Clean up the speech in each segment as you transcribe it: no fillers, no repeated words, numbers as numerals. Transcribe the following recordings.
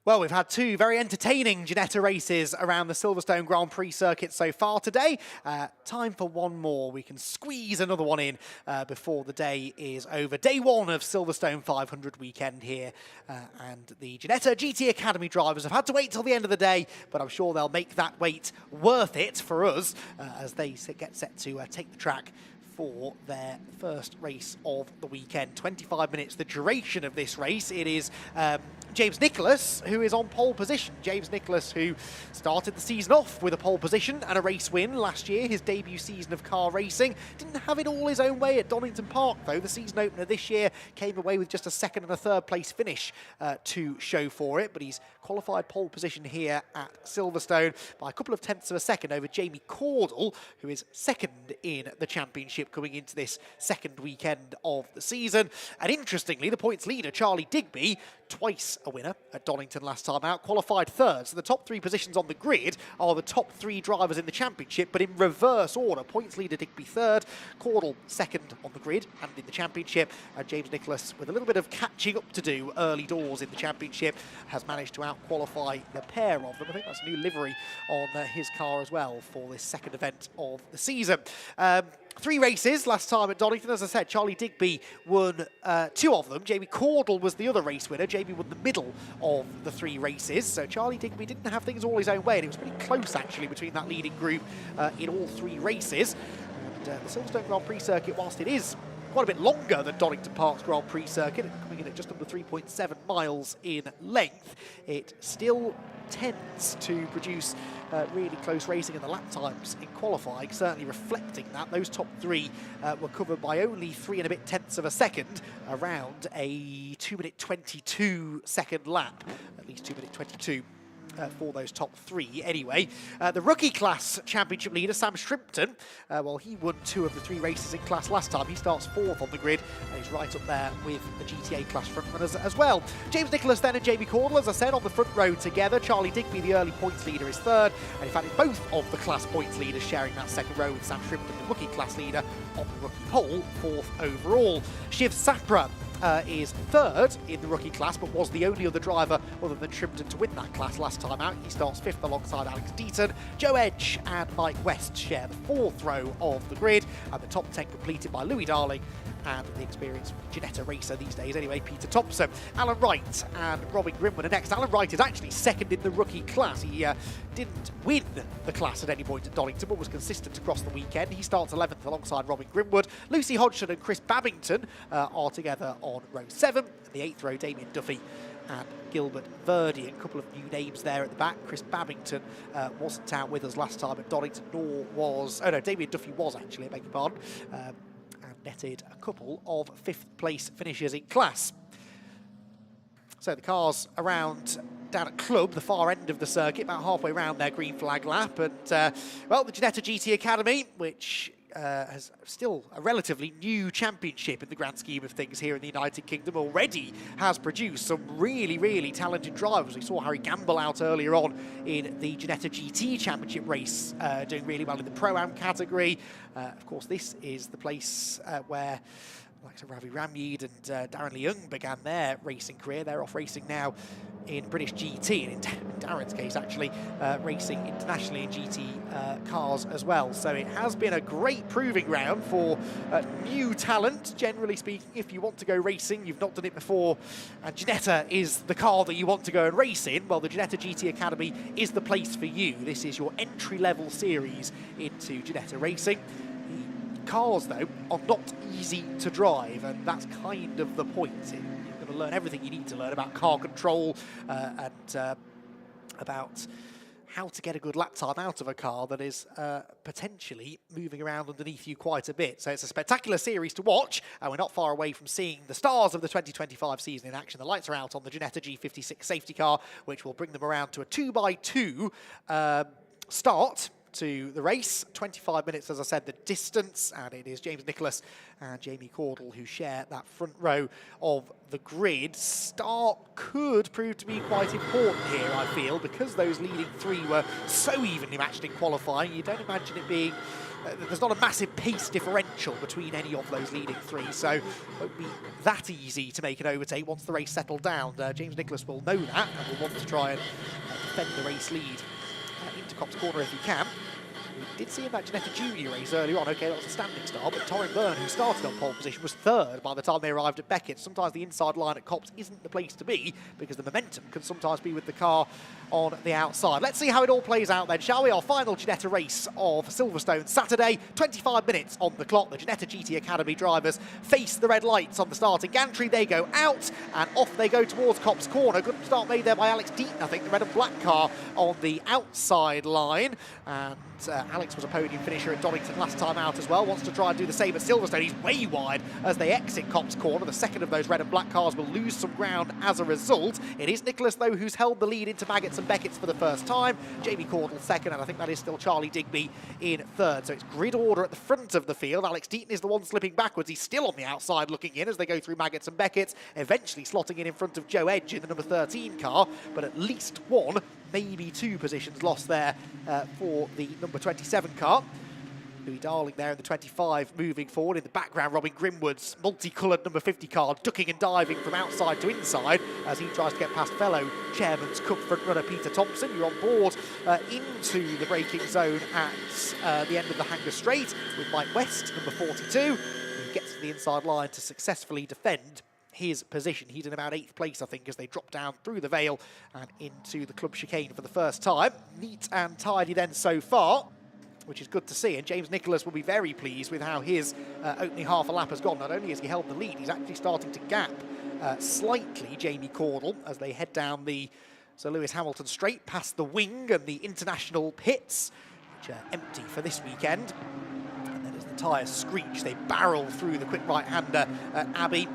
Well, we've had two very entertaining Ginetta races around the Silverstone Grand Prix circuit so far today. Time for one more. We can squeeze another one in before the day is over. Day one of Silverstone 500 weekend here. And the Ginetta GT Academy drivers have had to wait till the end of the day, but I'm sure they'll make that wait worth it for us as they get set to take the track for their first race of the weekend. 25 minutes, the duration of this race. It is James Nicholas who is on pole position. James Nicholas, who started the season off with a pole position and a race win last year, his debut season of car racing. Didn't have it all his own way at Donington Park, though. The season opener this year came away with just a second and a third place finish to show for it, but he's qualified pole position here at Silverstone by a couple of tenths of a second over Jamie Cordell, who is second in the championship coming into this second weekend of the season. And interestingly, the points leader, Charlie Digby, twice a winner at Donington last time out, qualified third. So the top three positions on the grid are the top three drivers in the championship, but in reverse order. Points leader Digby third, Cordell second on the grid and in the championship, and James Nicholas, with a little bit of catching up to do early doors in the championship, has managed to out-qualify the pair of them. I think that's a new livery on his car as well for this second event of the season. Three races last time at Donington. As I said, Charlie Digby won two of them. Jamie Cordell was the other race winner. Jamie won the middle of the three races. So Charlie Digby didn't have things all his own way, and it was pretty close, actually, between that leading group in all three races. And the Silverstone Grand Prix circuit, whilst it is quite a bit longer than Donington Park's Grand Prix circuit, coming in at just under 3.7 miles in length, it still tends to produce really close racing, and the lap times in qualifying certainly reflecting that. Those top three were covered by only 3 and a bit tenths of a second, around a 2-minute 22 second lap, at least 2-minute 22. For those top three anyway. The rookie class championship leader, Sam Shrimpton, well, he won 2 of the 3 races in class last time. He starts 4th on the grid, and he's right up there with the GTA class frontrunners as well. James Nicholas then and Jamie Cordell, as I said, on the front row together. Charlie Digby, the early points leader, is third, and in fact it's both of the class points leaders sharing that second row with Sam Shrimpton, the rookie class leader, on the rookie pole, 4th overall. Shiv Sapra is third in the rookie class, but was the only other driver other than Shrimpton to win that class last time out. He starts 5th alongside Alex Deaton. Joe Edge and Mike West share the 4th row of the grid, and the top 10 completed by Louis Darling and the experienced Ginetta racer these days anyway, Peter Thompson. Alan Wright and Robin Grimwood are next. Alan Wright is actually second in the rookie class. He didn't win the class at any point at Donington, but was consistent across the weekend. He starts 11th alongside Robin Grimwood. Lucy Hodgson and Chris Babington are together on row 7. And the 8th row, Damien Duffy and Gilbert Verdi. A couple of new names there at the back. Chris Babington wasn't out with us last time at Donington, nor was... Oh no, Damien Duffy was actually, I beg your pardon. And netted a couple of 5th place finishes in class. So the cars around down at Club, the far end of the circuit, about halfway around their green flag lap. And, well, the Ginetta GT Academy, which has still a relatively new championship in the grand scheme of things here in the United Kingdom, already has produced some really, really talented drivers. We saw Harry Gamble out earlier on in the Ginetta GT Championship race, doing really well in the Pro-Am category. Of course, this is the place where like Ravi Ramyid and Darren Leung began their racing career. They're off racing now in British GT, and in Darren's case actually racing internationally in GT cars as well. So it has been a great proving ground for new talent, generally speaking. If you want to go racing, you've not done it before, and Ginetta is the car that you want to go and race in, well, the Ginetta GT Academy is the place for you. This is your entry-level series into Ginetta racing. Cars, though, are not easy to drive, and that's kind of the point. You're going to learn everything you need to learn about car control and about how to get a good lap time out of a car that is potentially moving around underneath you quite a bit. So it's a spectacular series to watch, and we're not far away from seeing the stars of the 2025 season in action. The lights are out on the Ginetta G56 safety car, which will bring them around to a 2x2 start to the race. 25 minutes, as I said, the distance, and it is James Nicholas and Jamie Cordell who share that front row of the grid. Start could prove to be quite important here, I feel, because those leading 3 were so evenly matched in qualifying. You don't imagine it being there's not a massive pace differential between any of those leading three, so it won't be that easy to make an overtake once the race settled down. James Nicholas will know that and will want to try and defend the race lead into Copse Corner if he can. We did see in that Ginetta Junior race earlier on, okay, that was a standing start, but Torrin Byrne, who started on pole position, was third by the time they arrived at Beckett. Sometimes the inside line at Copse isn't the place to be, because the momentum can sometimes be with the car on the outside. Let's see how it all plays out then, shall we? Our final Ginetta race of Silverstone Saturday. 25 minutes on the clock. The Ginetta GT Academy drivers face the red lights on the starting gantry. They go out, and off they go towards Copse Corner. Good start made there by Alex Deaton, I think, the red and black car on the outside line. And Alex was a podium finisher at Donington last time out as well. Wants to try and do the same at Silverstone. He's way wide as they exit Copse Corner. The second of those red and black cars will lose some ground as a result. It is Nicholas, though, who's held the lead into Maggots and Beckett's for the first time. Jamie Cordell second, and I think that is still Charlie Digby in third. So it's grid order at the front of the field. Alex Deaton is the one slipping backwards. He's still on the outside looking in as they go through Maggots and Beckett's, eventually slotting in front of Joe Edge in the number 13 car, but at least one, maybe two positions lost there for the number 27 car. Louis Darling there in the 25 moving forward. In the background, Robin Grimwood's multicoloured number 50 car ducking and diving from outside to inside as he tries to get past fellow Chairman's Cup front runner Peter Thompson. You're on board into the braking zone at the end of the Hanger Straight with Mike West, number 42, who gets to the inside line to successfully defend his position. He's in about 8th place, I think, as they drop down through the Vale and into the club chicane for the first time. Neat and tidy then so far, which is good to see, and James Nicholas will be very pleased with how his opening half a lap has gone. Not only has he held the lead, he's actually starting to gap slightly Jamie Cordell as they head down the Sir Lewis Hamilton Straight past the wing and the international pits, which are empty for this weekend. And then as the tyres screech, they barrel through the quick right-hander at Abbey,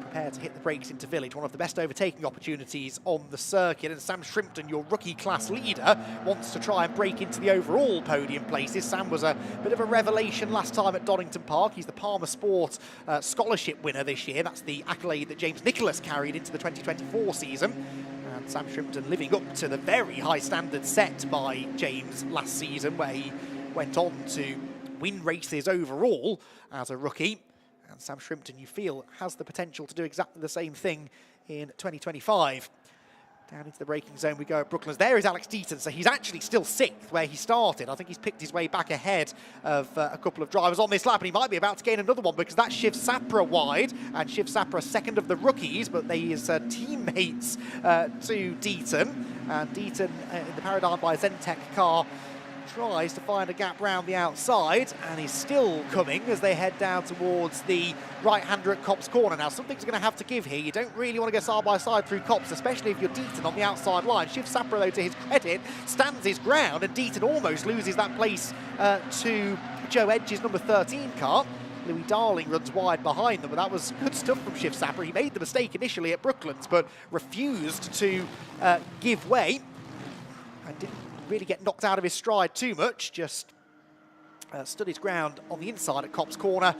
prepare to hit the brakes into Village, one of the best overtaking opportunities on the circuit. And Sam Shrimpton, your rookie class leader, wants to try and break into the overall podium places. Sam was a bit of a revelation last time at Donington Park. He's the Palmer Sport Scholarship winner this year. That's the accolade that James Nicholas carried into the 2024 season. And Sam Shrimpton living up to the very high standards set by James last season, where he went on to win races overall as a rookie. And Sam Shrimpton, you feel, has the potential to do exactly the same thing in 2025. Down into the braking zone we go at Brooklands. There is Alex Deaton, so he's actually still 6th where he started. I think he's picked his way back ahead of a couple of drivers on this lap, and he might be about to gain another one because that's Shiv Sapra wide, and Shiv Sapra second of the rookies, but they is teammates to Deaton. And Deaton in the Paradigm by Zentech car tries to find a gap round the outside and is still coming as they head down towards the right-hander at Copse Corner. Now, something's going to have to give here. You don't really want to go side by side through Copse, especially if you're Deaton on the outside line. Shiv Sapra, though, to his credit, stands his ground, and Deaton almost loses that place to Joe Edge's number 13 car. Louis Darling runs wide behind them, but that was good stuff from Shiv Sapra. He made the mistake initially at Brooklands, but refused to give way and didn't really get knocked out of his stride too much, just stood his ground on the inside at Copse Corner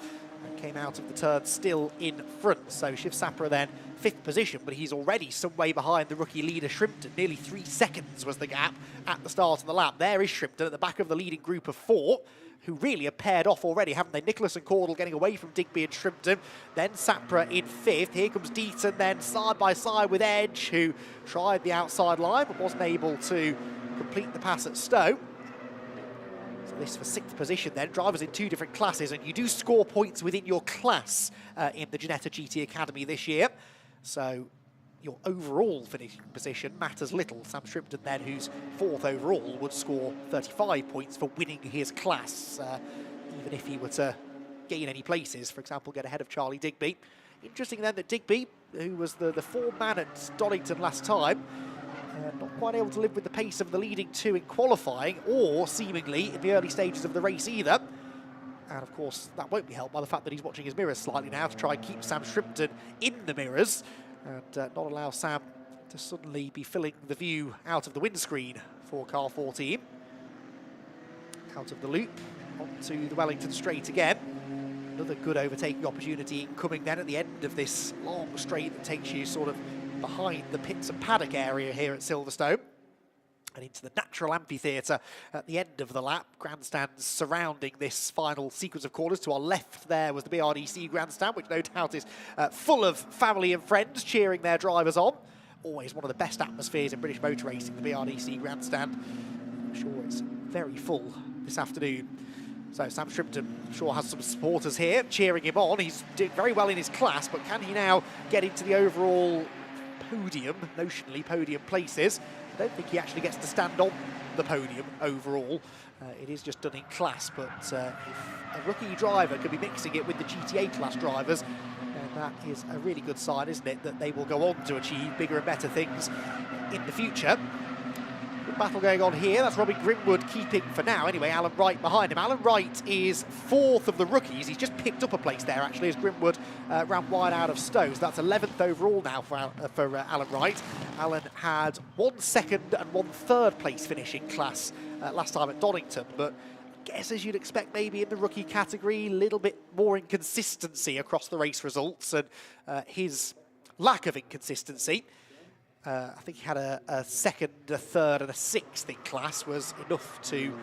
and came out of the turn still in front. So Shiv Sapra then 5th position, but he's already some way behind the rookie leader Shrimpton. Nearly 3 seconds was the gap at the start of the lap. There is Shrimpton at the back of the leading group of 4, who really are paired off already, haven't they? Nicholas and Cordell getting away from Digby and Shrimpton. Then Sapra in 5th. Here comes Deaton then side by side with Edge, who tried the outside line but wasn't able to complete the pass at Stowe. So this for 6th position then. Drivers in 2 different classes, and you do score points within your class in the Ginetta GT Academy this year. So your overall finishing position matters little. Sam Shrimpton then, who's 4th overall, would score 35 points for winning his class, even if he were to gain any places, for example, get ahead of Charlie Digby. Interesting then that Digby, who was the 4th man at Donington last time, not quite able to live with the pace of the leading 2 in qualifying, or seemingly in the early stages of the race either. And of course, that won't be helped by the fact that he's watching his mirrors slightly now to try and keep Sam Shrimpton in the mirrors and not allow Sam to suddenly be filling the view out of the windscreen for car 14. Out of the loop, onto the Wellington Straight again. Another good overtaking opportunity coming then at the end of this long straight that takes you sort of behind the pits and paddock area here at Silverstone. and into the natural amphitheatre at the end of the lap. Grandstands surrounding this final sequence of corners. To our left there was the BRDC grandstand, which no doubt is full of family and friends cheering their drivers on. Always one of the best atmospheres in British motor racing, the BRDC grandstand. I'm sure it's very full this afternoon. So Sam Shrimpton, I'm sure, has some supporters here cheering him on. He's doing very well in his class, but can he now get into the overall podium, notionally podium places? I don't think he actually gets to stand on the podium overall. It is just done in class, but if a rookie driver could be mixing it with the GTA class drivers, that is a really good sign, isn't it, that they will go on to achieve bigger and better things in the future. Good battle going on here. That's Robin Grimwood keeping, for now anyway, Alan Wright behind him. Alan Wright is 4th of the rookies. He's just picked up a place there, actually, as Grimwood ran wide out of Stowe. So that's 11th overall now for Alan Wright. Alan had 1 2nd and 1 3rd place finish in class last time at Donington, but I guess, as you'd expect, maybe in the rookie category, a little bit more inconsistency across the race results, and his lack of inconsistency. I think he had a 2nd, a 3rd and a 6th in class was enough to, in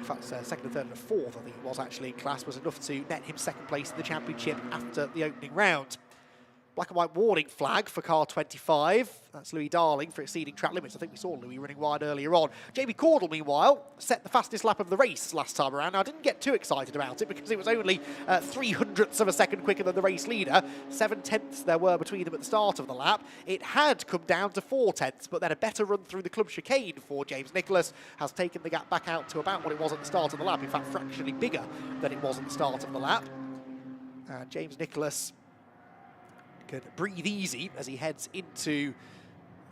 fact, 2nd, a 3rd and a 4th, I think it was actually in class, was enough to net him 2nd place in the championship after the opening round. Black and white warning flag for car 25. That's Louis Darling for exceeding track limits. I think we saw Louis running wide earlier on. Jamie Cordle, meanwhile, set the fastest lap of the race last time around. Now, I didn't get too excited about it because it was only 300ths of a second quicker than the race leader. 7/10 there were between them at the start of the lap. It had come down to 4/10, but then a better run through the club chicane for James Nicholas has taken the gap back out to about what it was at the start of the lap. In fact, fractionally bigger than it was at the start of the lap. James Nicholas can breathe easy as he heads into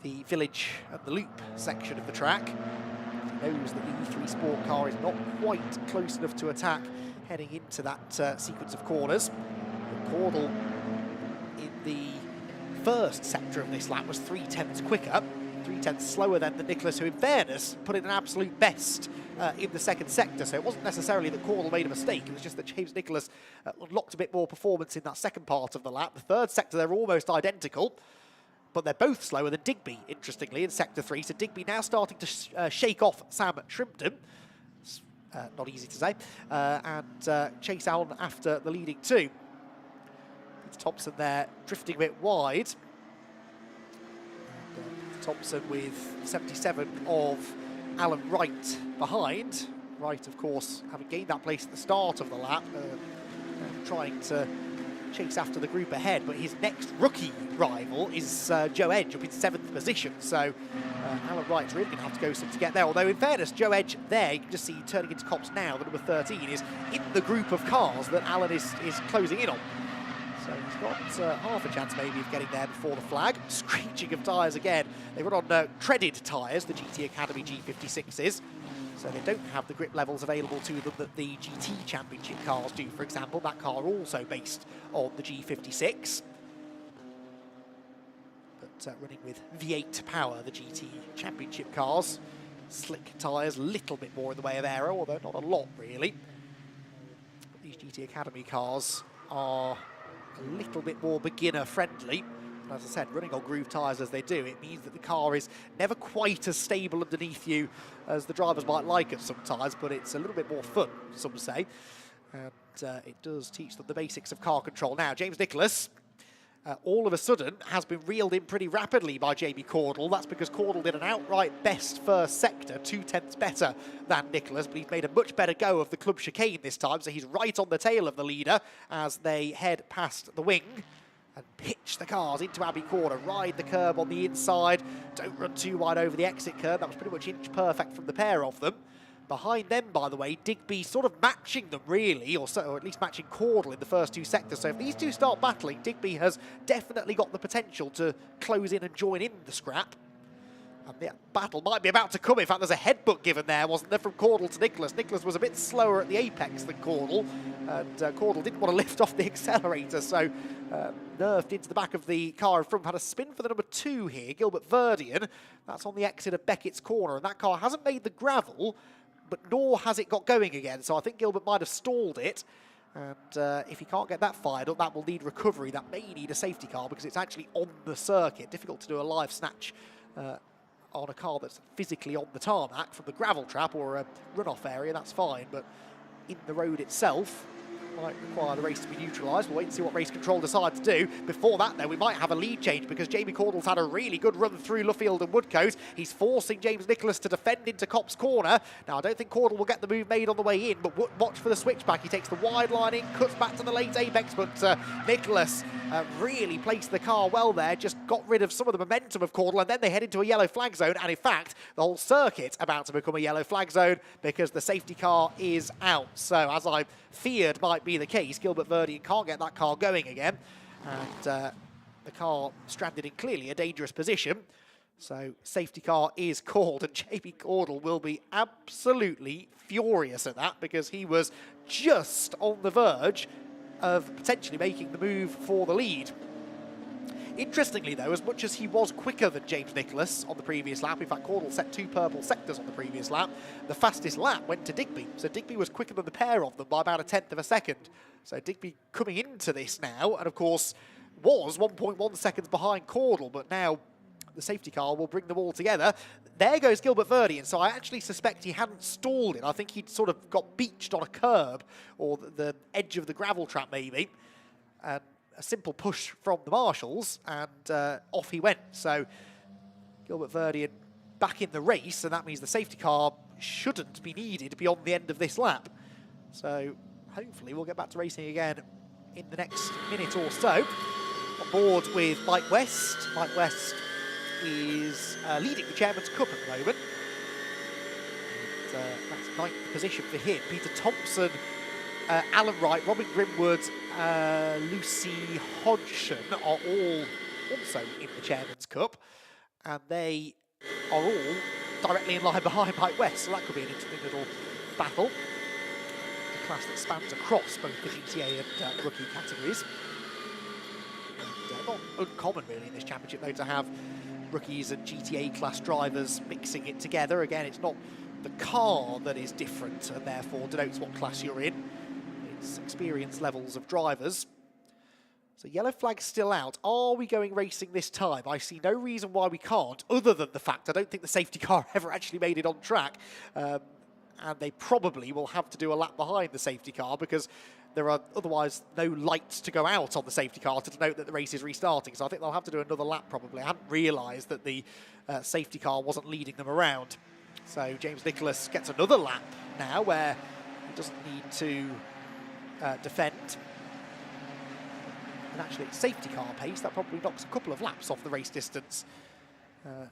the village and the loop section of the track. He knows that the E3 Sport car is not quite close enough to attack heading into that sequence of corners. But Cordle in the first sector of this lap was 3/10 quicker, 3/10 slower than the Nicholas, who in fairness put in an absolute best in the second sector. So it wasn't necessarily that Cordle made a mistake, it was just that James Nicholas unlocked a bit more performance in that second part of the lap. The third sector, they're almost identical, but they're both slower than Digby, interestingly, in sector 3. So Digby now starting to shake off Sam Shrimpton. Not easy to say. And chase on after the leading two. It's Thompson there drifting a bit wide. Thompson with 77 of Alan Wright behind. Wright, of course, having gained that place at the start of the lap, trying to chase after the group ahead, but his next rookie rival is Joe Edge up in 7th position, so Alan Wright's really going to have to go some to get there, although in fairness, Joe Edge there, you can just see turning into cops now, the number 13 is in the group of cars that Alan is closing in on. So he's got half a chance maybe of getting there before the flag. Screeching of tyres again. They run on treaded tyres, the GT Academy G56s. So they don't have the grip levels available to them that the GT Championship cars do, for example. That car also based on the G56. But running with V8 power, the GT Championship cars. Slick tyres, a little bit more in the way of aero, although not a lot really. But these GT Academy cars are a little bit more beginner friendly. As I said, running on groove tyres as they do, it means that the car is never quite as stable underneath you as the drivers might like it sometimes, but it's a little bit more fun, some say. And it does teach them the basics of car control. Now, James Nicholas, all of a sudden, has been reeled in pretty rapidly by Jamie Cordle. That's because Cordle did an outright best first sector, 2/10 better than Nicholas, but he's made a much better go of the club chicane this time, so he's right on the tail of the leader as they head past the wing and pitch the cars into Abbey Corner, ride the curb on the inside, don't run too wide over the exit curb. That was pretty much inch perfect from the pair of them. Behind them, by the way, Digby sort of matching them, really, or at least matching Cordle in the first two sectors. So if these two start battling, Digby has definitely got the potential to close in and join in the scrap. And the battle might be about to come. In fact, there's a headbutt given there, wasn't there, from Cordle to Nicholas. Nicholas was a bit slower at the apex than Cordle, and Cordle didn't want to lift off the accelerator, so nerfed into the back of the car in front. Had a spin for the number 2 here, Gilbert Verdian. That's on the exit of Beckett's corner, and that car hasn't made the gravel, but nor has it got going again, so I think Gilbert might have stalled it. And if he can't get that fired up, that will need recovery. That may need a safety car because it's actually on the circuit. Difficult to do a live snatch on a car that's physically on the tarmac from the gravel trap or a runoff area, that's fine, but in the road itself might require the race to be neutralised. We'll wait and see what race control decide to do. Before that, though, we might have a lead change because Jamie Caudle's had a really good run through Luffield and Woodcote. He's forcing James Nicholas to defend into Copse corner. Now, I don't think Caudle will get the move made on the way in, but watch for the switchback. He takes the wide line in, cuts back to the late apex, but Nicholas really placed the car well there, just got rid of some of the momentum of Caudle, and then they head into a yellow flag zone, and in fact, the whole circuit about to become a yellow flag zone because the safety car is out. So, as I feared might be the case, Gilbert Verdian can't get that car going again, and the car stranded in clearly a dangerous position. So safety car is called, and Jamie Caudle will be absolutely furious at that because he was just on the verge of potentially making the move for the lead. Interestingly, though, as much as he was quicker than James Nicholas on the previous lap, in fact, Caudle set 2 purple sectors on the previous lap, the fastest lap went to Digby. So Digby was quicker than the pair of them by about 1/10 of a second. So Digby coming into this now, and of course, was 1.1 seconds behind Caudle, but now the safety car will bring them all together. There goes Gilbert Verdian, so I actually suspect he hadn't stalled it. I think he'd sort of got beached on a curb, or the edge of the gravel trap maybe, and a simple push from the marshals, and off he went. So Gilbert Verdian back in the race, and that means the safety car shouldn't be needed beyond the end of this lap. So hopefully we'll get back to racing again in the next minute or so. On board with Mike West. Mike West is leading the Chairman's Cup at the moment. And, that's 9th position for him. Peter Thompson, Alan Wright, Robin Grimwood, Lucy Hodgson are all also in the Chairman's Cup, and they are all directly in line behind Mike West, so that could be an interesting little battle. A class that spans across both the GTA and rookie categories. And, not uncommon really in this championship though to have rookies and GTA class drivers mixing it together. Again, it's not the car that is different and therefore denotes what class you're in. It's experience levels of drivers. So yellow flag's still out. Are we going racing this time? I see no reason why we can't, other than the fact I don't think the safety car ever actually made it on track. And they probably will have to do a lap behind the safety car because there are otherwise no lights to go out on the safety car to denote that the race is restarting. So I think they'll have to do another lap probably. I hadn't realised that the safety car wasn't leading them around. So James Nicholas gets another lap now where he doesn't need to defend. And actually at safety car pace, that probably knocks a couple of laps off the race distance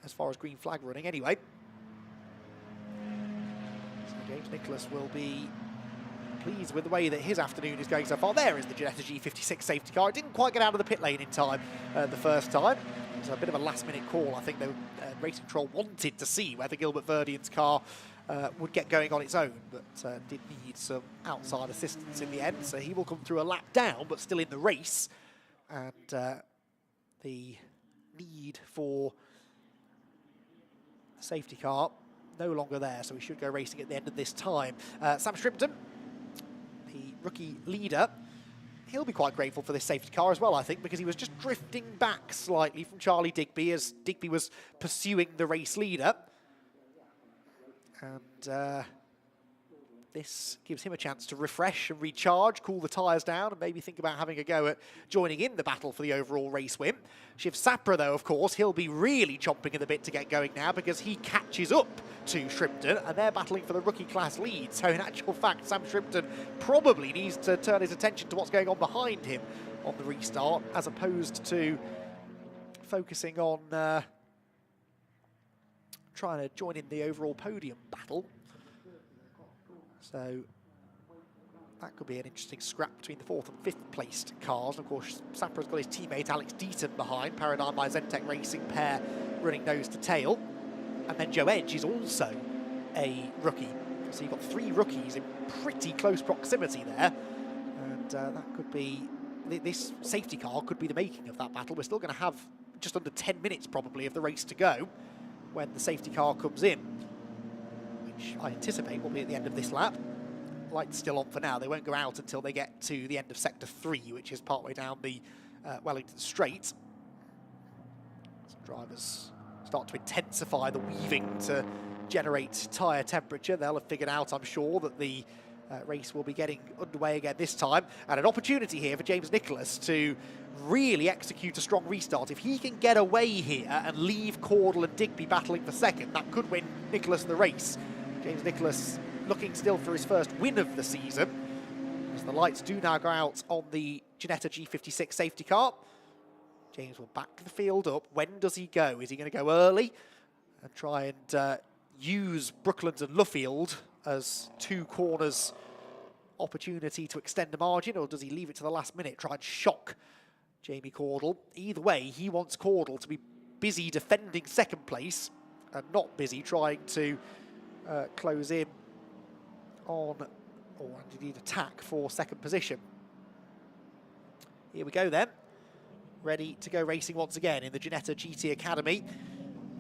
as far as green flag running anyway. So James Nicholas will be pleased with the way that his afternoon is going so far. There is the Ginetta G56 safety car. It didn't quite get out of the pit lane in time the first time. It was a bit of a last-minute call. I think the race control wanted to see whether Gilbert Verdian's car would get going on its own, but did need some outside assistance in the end. So he will come through a lap down, but still in the race. And the need for the safety car no longer there, so we should go racing at the end of this time. Sam Shrimpton, the rookie leader, he'll be quite grateful for this safety car as well, I think, because he was just drifting back slightly from Charlie Digby as Digby was pursuing the race leader. And this gives him a chance to refresh and recharge, cool the tyres down, and maybe think about having a go at joining in the battle for the overall race win. Shiv Sapra, though, of course, he'll be really chomping at the bit to get going now because he catches up to Shrimpton, and they're battling for the rookie class lead. So in actual fact, Sam Shrimpton probably needs to turn his attention to what's going on behind him on the restart, as opposed to focusing on trying to join in the overall podium battle. So that could be an interesting scrap between the 4th and 5th placed cars. And of course, Sapra's got his teammate Alex Deaton behind, Paradigm by Zentech Racing pair running nose to tail. And then Joe Edge is also a rookie. So you've got 3 rookies in pretty close proximity there. And that could be, this safety car could be the making of that battle. We're still going to have just under 10 minutes probably of the race to go when the safety car comes in, which I anticipate will be at the end of this lap. Lights still on for now. They won't go out until they get to the end of Sector 3, which is partway down the Wellington Straight. So drivers start to intensify the weaving to generate tyre temperature. They'll have figured out, I'm sure, that the race will be getting underway again this time. And an opportunity here for James Nicholas to really execute a strong restart. If he can get away here and leave Caudle and Digby battling for second, that could win Nicholas the race. James Nicholas looking still for his first win of the season, as the lights do now go out on the Ginetta G56 safety car. James will back the field up. When does he go? Is he going to go early and try and use Brooklands and Luffield as two corners opportunity to extend the margin, or does he leave it to the last minute, try and shock Jamie Caudle? Either way, he wants Caudle to be busy defending second place and not busy trying to close in on, or indeed attack for second position. Here we go then. Ready to go racing once again in the Ginetta GT Academy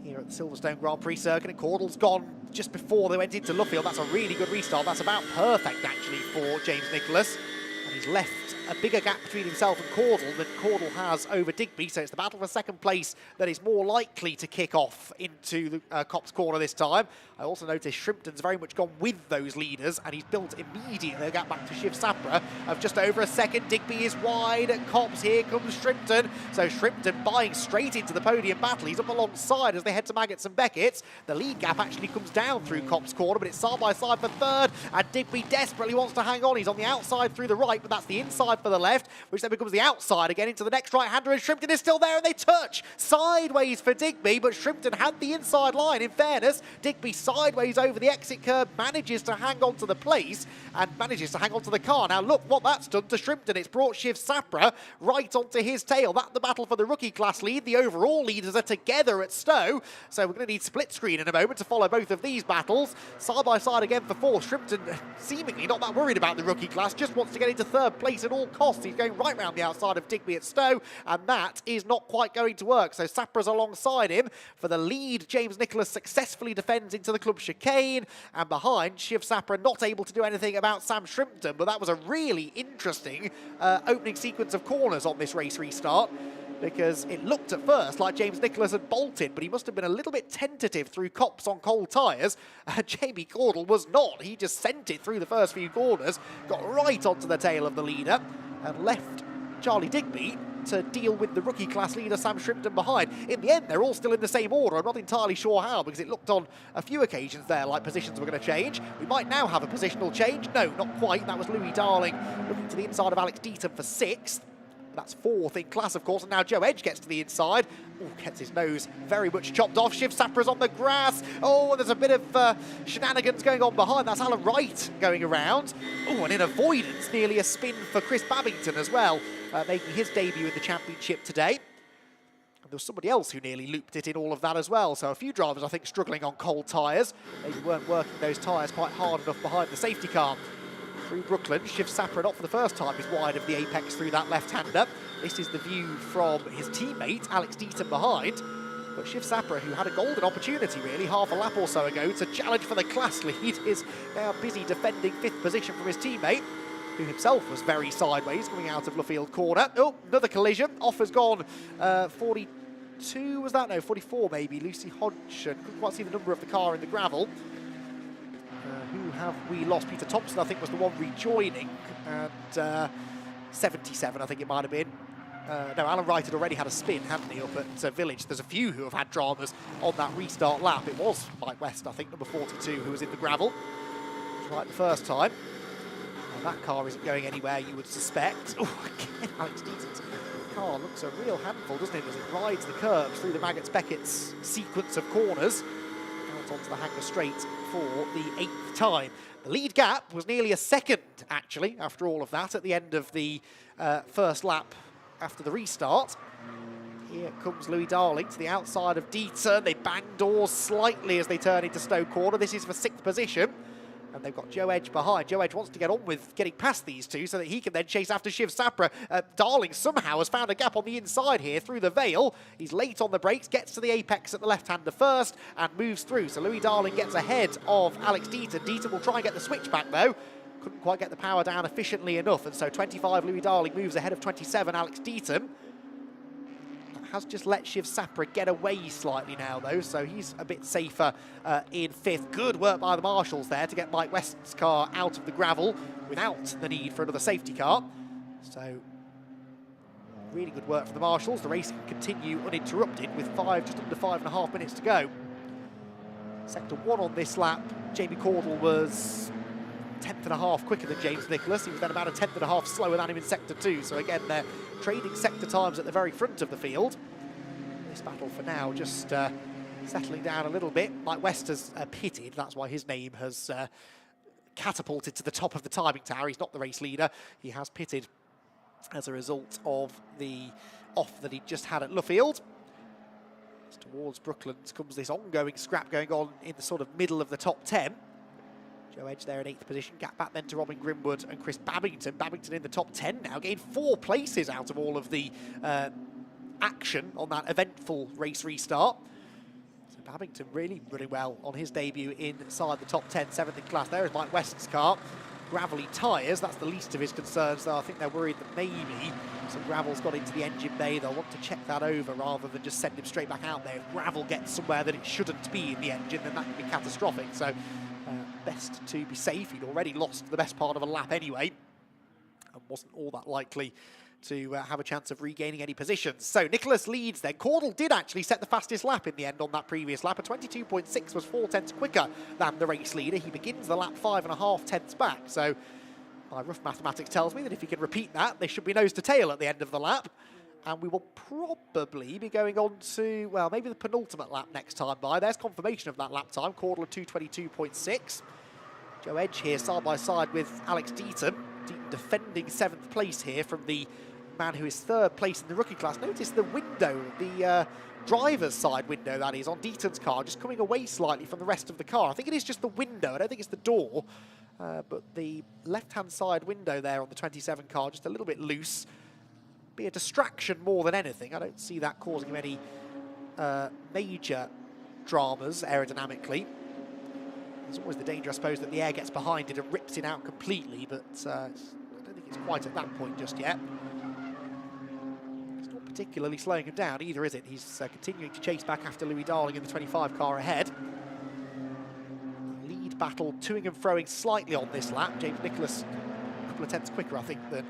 here at the Silverstone Grand Prix circuit, and Caudle's gone just before they went into Luffield. That's a really good restart. That's about perfect, actually, for James Nicholas. And he's left a bigger gap between himself and Caudle than Caudle has over Digby, so it's the battle for second place that is more likely to kick off into the Copse corner this time. I also noticed Shrimpton's very much gone with those leaders, and he's built immediately a gap back to Shiv Sapra of just over a second. Digby is wide at Copse. Here comes Shrimpton. So Shrimpton buying straight into the podium battle. He's up alongside as they head to Maggots and Beckett's. The lead gap actually comes down through Copse corner, but it's side by side for third, and Digby desperately wants to hang on. He's on the outside through the right, but that's the inside for the left, which then becomes the outside again into the next right-hander, and Shrimpton is still there, and they touch sideways for Digby, but Shrimpton had the inside line. In fairness, Digby sideways over the exit curb manages to hang on to the place and manages to hang on to the car. Now look what that's done to Shrimpton. It's brought Shiv Sapra right onto his tail. That's the battle for the rookie class lead. The overall leaders are together at Stowe, so we're going to need split screen in a moment to follow both of these battles. Side by side again for fourth. Shrimpton seemingly not that worried about the rookie class, just wants to get into third place at all costs. He's going right round the outside of Digby at Stowe, and that is not quite going to work. So Sapra's alongside him for the lead. James Nicholas successfully defends into the club chicane, and behind, Shiv Sapra not able to do anything about Sam Shrimpton, but that was a really interesting opening sequence of corners on this race restart, because it looked at first like James Nicholas had bolted, but he must have been a little bit tentative through Copse on cold tyres. Jamie Caudle was not. He just sent it through the first few corners, got right onto the tail of the leader, and left Charlie Digby to deal with the rookie class leader Sam Shrimpton behind. In the end, they're all still in the same order. I'm not entirely sure how, because it looked on a few occasions there like positions were going to change. We might now have a positional change. No, not quite. That was Louis Darling looking to the inside of Alex Deaton for sixth. That's fourth in class, of course, and now Joe Edge gets to the inside. Oh, gets his nose very much chopped off. Shiv Sapra's on the grass. Oh, and there's a bit of shenanigans going on behind. That's Alan Wright going around. Oh, and in avoidance, nearly a spin for Chris Babington as well, making his debut in the championship today. And there was somebody else who nearly looped it in all of that as well. So a few drivers, I think, struggling on cold tyres. Maybe weren't working those tyres quite hard enough behind the safety car. Through Brooklyn, Shiv Sapra, not for the first time, is wide of the apex through that left-hander. This is the view from his teammate, Alex Deaton, behind. But Shiv Sapra, who had a golden opportunity, really, half a lap or so ago, to challenge for the class lead, is now busy defending fifth position from his teammate, who himself was very sideways coming out of Luffield corner. Oh, another collision. Off has gone 42, was that? No, 44 maybe. Lucy Hodgson. Couldn't quite see the number of the car in the gravel. Who have we lost? Peter Thompson, I think, was the one rejoining, and 77, I think it might have been. No, Alan Wright had already had a spin, hadn't he, up at Village. There's a few who have had dramas on that restart lap. It was Mike West, I think, number 42, who was in the gravel. It was right the first time. And that car isn't going anywhere, you would suspect. Oh, again, Alex Deaton's car looks a real handful, doesn't it, as it rides the curbs through the Maggots Beckett's sequence of corners. Out onto the hanger straight for the 8th time. The lead gap was nearly a second, actually, after all of that, at the end of the first lap after the restart. Here comes Louis Darling to the outside of Deaton. They bang doors slightly as they turn into Stowe corner. This is for 6th position. And they've got Joe Edge behind. Joe Edge wants to get on with getting past these two so that he can then chase after Shiv Sapra. Darling somehow has found a gap on the inside here through the Vale. He's late on the brakes, gets to the apex at the left-hander first and moves through. So Louis Darling gets ahead of Alex Deaton. Deaton will try and get the switch back though. Couldn't quite get the power down efficiently enough. And so 25 Louis Darling moves ahead of 27 Alex Deaton. has just let Shiv Sapra get away slightly now, though, so he's a bit safer in 5th. Good work by the marshals there to get Mike West's car out of the gravel without the need for another safety car. So, really good work from the marshals. The race can continue uninterrupted with just under 5.5 minutes to go. Sector 1 on this lap, Jamie Cordle was 1/10.5 quicker than James Nicholas. He was then about 1/10.5 slower than him in Sector 2. So again, they're trading sector times at the very front of the field. This battle for now just settling down a little bit. Mike West has pitted. That's why his name has catapulted to the top of the timing tower. He's not the race leader. He has pitted as a result of the off that he just had at Luffield. Towards Brooklands comes this ongoing scrap going on in the sort of middle of the top 10. Joe Edge there in 8th position, gap back then to Robin Grimwood and Chris Babington. Babington in the top 10 now, gained 4 places out of all of the action on that eventful race restart. So Babington really running well on his debut inside the top 10, 7th in class. There is Mike West's car. Gravelly tyres, that's the least of his concerns, though I think they're worried that maybe some gravel's got into the engine bay. They'll want to check that over rather than just send him straight back out there. If gravel gets somewhere that it shouldn't be in the engine, then that could be catastrophic. So best to be safe. He'd already lost the best part of a lap anyway and wasn't all that likely to have a chance of regaining any positions. So Nicholas leads then. Cordle did actually set the fastest lap in the end on that previous lap. A 22.6 was 4/10 quicker than the race leader. He begins the lap 5.5 tenths back. So my rough mathematics tells me that if he can repeat that, they should be nose to tail at the end of the lap. And we will probably be going on to, well, maybe the penultimate lap next time by. There's confirmation of that lap time. Cordle 2:22.6. Joe Edge here side by side with Alex Deaton. Deaton defending 7th place here from the man who is 3rd place in the rookie class. Notice the window, the driver's side window that is on Deaton's car, just coming away slightly from the rest of the car. I think it is just the window. I don't think it's the door, but the left-hand side window there on the 27 car, just a little bit loose. Be a distraction more than anything. I don't see that causing him any major dramas aerodynamically. There's always the danger, I suppose, that the air gets behind it and rips it out completely, but I don't think it's quite at that point just yet. It's not particularly slowing him down either, is it? He's continuing to chase back after Louis Darling in the 25 car ahead. Lead battle toing and froing slightly on this lap. James Nicholas a couple of tenths quicker, I think, than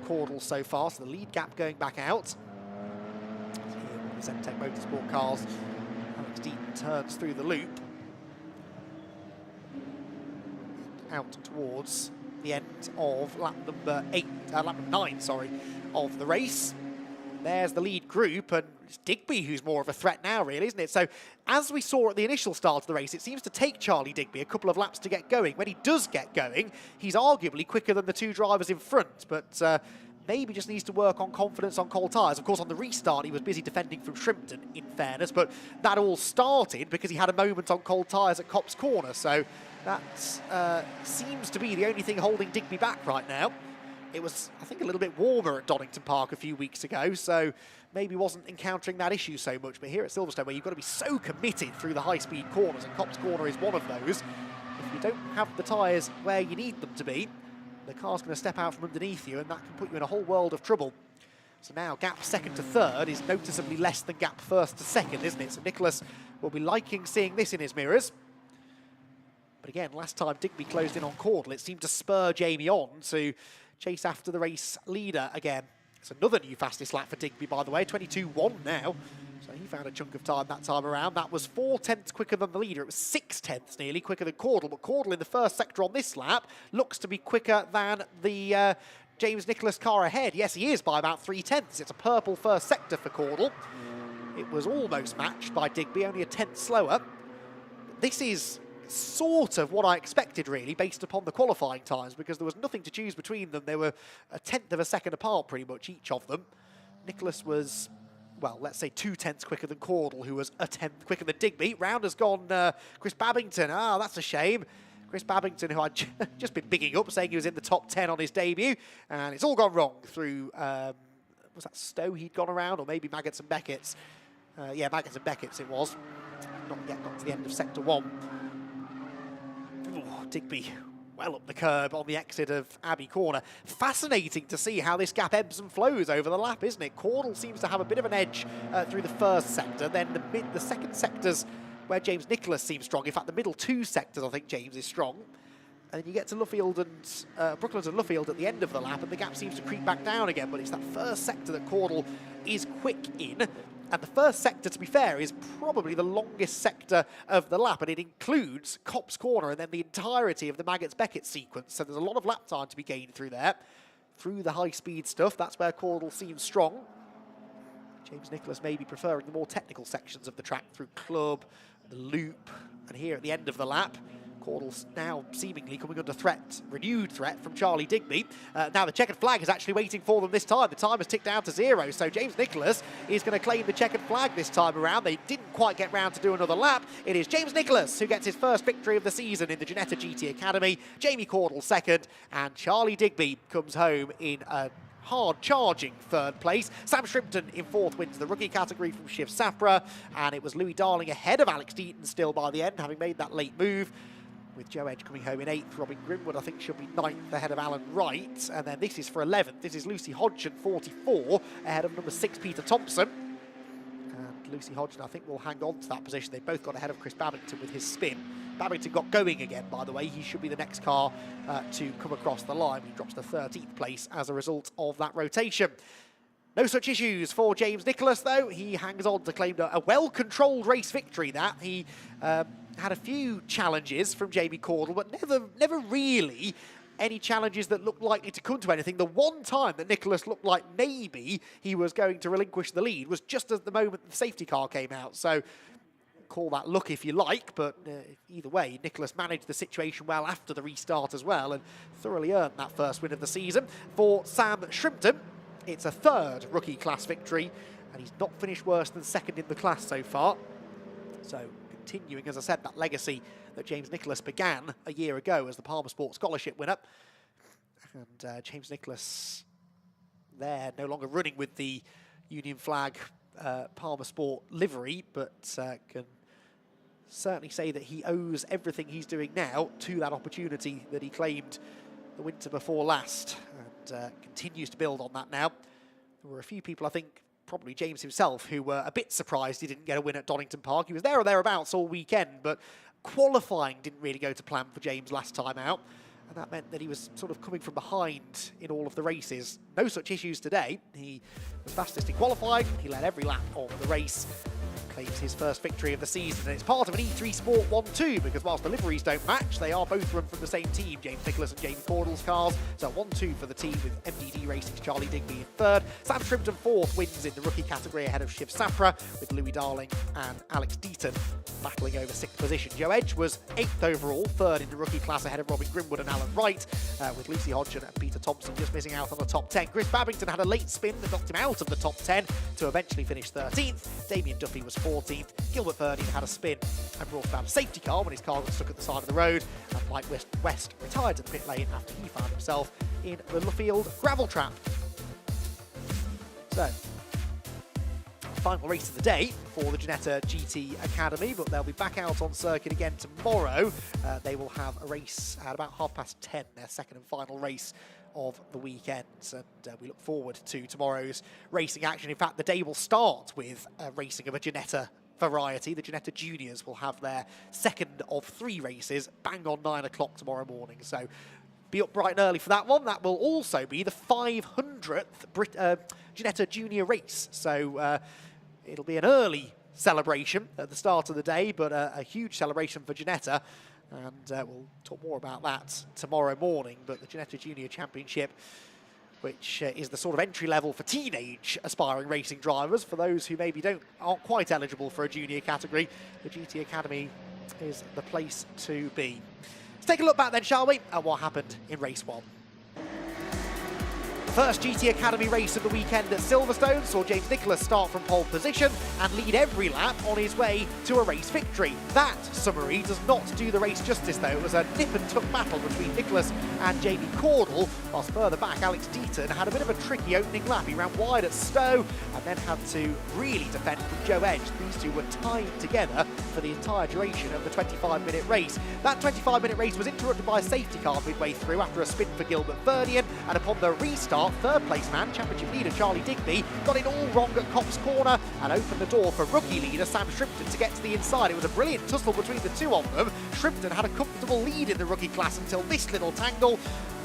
Cordle so far, so the lead gap going back out. Here with the Zentek Motorsport cars, Alex Deaton turns through the loop. Out towards the end of lap number 9, sorry, of the race. There's the lead group, and it's Digby who's more of a threat now, really, isn't it? So, as we saw at the initial start of the race, it seems to take Charlie Digby a couple of laps to get going. When he does get going, he's arguably quicker than the 2 drivers in front, but maybe just needs to work on confidence on cold tyres. Of course, on the restart, he was busy defending from Shrimpton, in fairness, but that all started because he had a moment on cold tyres at Copse Corner, so that seems to be the only thing holding Digby back right now. It was, I think, a little bit warmer at Donington Park a few weeks ago, so maybe wasn't encountering that issue so much. But here at Silverstone, where you've got to be so committed through the high-speed corners, and Copse Corner is one of those, if you don't have the tyres where you need them to be, the car's going to step out from underneath you, and that can put you in a whole world of trouble. So now gap 2nd to 3rd is noticeably less than gap 1st to 2nd, isn't it? So Nicholas will be liking seeing this in his mirrors. But again, last time Digby closed in on Cordle, it seemed to spur Jamie on to chase after the race leader again. It's another new fastest lap for Digby, by the way, 22.1 now. So he found a chunk of time that time around. That was 4 tenths quicker than the leader. It was 6 tenths nearly quicker than Cordle, but Cordle in the first sector on this lap looks to be quicker than the James Nicholas car ahead. Yes, he is by about 3 tenths. It's a purple first sector for Cordle. It was almost matched by Digby, only a tenth slower. This is sort of what I expected, really, based upon the qualifying times, because there was nothing to choose between them. They were a tenth of a second apart, pretty much, each of them. Nicholas was, well, let's say 2 tenths quicker than Cordle, who was a tenth quicker than Digby. Round has gone Chris Babington. Ah, that's a shame. Chris Babington, who I'd just been bigging up, saying he was in the top 10 on his debut, and it's all gone wrong through, was that Stowe he'd gone around, or maybe Maggots and Beckett's? Yeah, Maggots and Beckett's it was. Not yet got to the end of Sector 1. Oh, Digby well up the curb on the exit of Abbey Corner. Fascinating to see how this gap ebbs and flows over the lap, isn't it? Caudle seems to have a bit of an edge through the first sector, then the second sector's where James Nicholas seems strong. In fact, the middle two sectors, I think James is strong. And then you get to Luffield and Brooklands and Luffield at the end of the lap, and the gap seems to creep back down again. But it's that first sector that Caudle is quick in. And the first sector, to be fair, is probably the longest sector of the lap, and it includes Copse Corner and then the entirety of the Maggots-Beckett sequence. So there's a lot of lap time to be gained through there. Through the high-speed stuff, that's where Caudle seems strong. James Nicholas may be preferring the more technical sections of the track through Club, the Loop, and here at the end of the lap. Caudle's now seemingly coming under threat, renewed threat from Charlie Digby. Now the checkered flag is actually waiting for them this time. The time has ticked down to 0, so James Nicholas is going to claim the checkered flag this time around. They didn't quite get round to do another lap. It is James Nicholas who gets his first victory of the season in the Ginetta GT Academy. Jamie Caudle second, and Charlie Digby comes home in a hard-charging third place. Sam Shrimpton in fourth wins the rookie category from Shiv Sapra, and it was Louis Darling ahead of Alex Deaton still by the end, having made that late move. With Joe Edge coming home in 8th, Robin Grimwood, I think, should be 9th ahead of Alan Wright. And then this is for 11th. This is Lucy Hodgson, 44, ahead of number 6, Peter Thompson. And Lucy Hodgson, I think, will hang on to that position. They both got ahead of Chris Babington with his spin. Babington got going again, by the way. He should be the next car to come across the line. He drops to 13th place as a result of that rotation. No such issues for James Nicholas, though. He hangs on to claim a well-controlled race victory, that. He had a few challenges from Jamie Caudle, but never really any challenges that looked likely to come to anything. The one time that Nicholas looked like maybe he was going to relinquish the lead was just at the moment the safety car came out. So call that luck if you like, but either way, Nicholas managed the situation well after the restart as well and thoroughly earned that first win of the season. For Sam Shrimpton, it's a third rookie class victory, and he's not finished worse than second in the class so far. So continuing, as I said, that legacy that James Nicholas began a year ago as the Palmer Sport Scholarship winner. And James Nicholas there, no longer running with the Union Flag Palmer Sport livery, but can certainly say that he owes everything he's doing now to that opportunity that he claimed the winter before last, and continues to build on that now. There were a few people, I think, probably James himself, who were a bit surprised he didn't get a win at Donington Park. He was there or thereabouts all weekend, but qualifying didn't really go to plan for James last time out, and that meant that he was sort of coming from behind in all of the races. No such issues today. He was fastest in qualifying. He led every lap of the race. Claims his first victory of the season, and it's part of an E3 Sport 1-2, because whilst the liveries don't match, they are both run from the same team, James Nicholas and Jamie Caudle's cars. So 1-2 for the team, with MDD Racing's Charlie Digby in third. Sam Shrimpton fourth, wins in the rookie category ahead of Shiv Sapra, with Louis Darling and Alex Deaton battling over 6th position. Joe Edge was 8th overall, third in the rookie class ahead of Robin Grimwood and Alan Wright, with Lucy Hodgson and Peter Thompson just missing out on the top 10. Chris Babington had a late spin that knocked him out of the top 10 to eventually finish 13th. Damien Duffy was 14th. Gilbert Vernon had a spin and brought about a safety car when his car got stuck at the side of the road, and Mike West retired to the pit lane after he found himself in the Luffield gravel trap. So, final race of the day for the Ginetta GT Academy, but they'll be back out on circuit again tomorrow. They will have a race at about 10:30, their second and final race of the weekend, and we look forward to tomorrow's racing action. In fact, the day will start with racing of a Ginetta variety. The Ginetta Juniors will have their second of 3 races bang on 9 o'clock tomorrow morning, so be up bright and early for that one. That will also be the 500th Ginetta Junior race, so it'll be an early celebration at the start of the day, but a huge celebration for Ginetta, and we'll talk more about that tomorrow morning. But the Ginetta Junior Championship, which is the sort of entry level for teenage aspiring racing drivers, for those who maybe aren't quite eligible for a junior category, the GT Academy is the place to be. Let's take a look back then, shall we, at what happened in race 1. first GT Academy race of the weekend at Silverstone saw James Nicholas start from pole position and lead every lap on his way to a race victory. That summary does not do the race justice though. It was a nip and tuck battle between Nicholas and Jamie Cordell, whilst further back Alex Deaton had a bit of a tricky opening lap. He ran wide at Stowe and then had to really defend from Joe Edge. These two were tied together for the entire duration of the 25-minute race. That 25-minute race was interrupted by a safety car midway through after a spin for Gilbert Verdian, and upon the restart, third-place man, championship leader Charlie Digby, got it all wrong at Cops Corner and opened the door for rookie leader Sam Shrimpton to get to the inside. It was a brilliant tussle between the two of them. Shrimpton had a comfortable lead in the rookie class until this little tangle.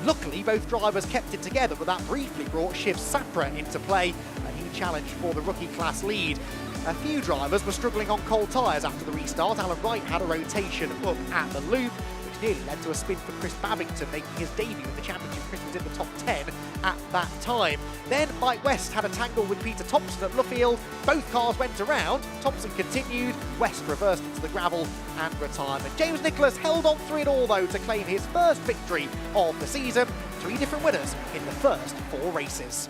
Luckily, both drivers kept it together, but that briefly brought Shiv Sapra into play, and he challenged for the rookie class lead. A few drivers were struggling on cold tyres after the restart. Alan Wright had a rotation up at the loop, which nearly led to a spin for Chris Babington, making his debut in the championship. Chris was in the top 10 at that time. Then Mike West had a tangle with Peter Thompson at Luffield. Both cars went around. Thompson continued. West reversed into the gravel and retirement. James Nicholas held on through it all, though, to claim his first victory of the season. 3 different winners in the first 4 races.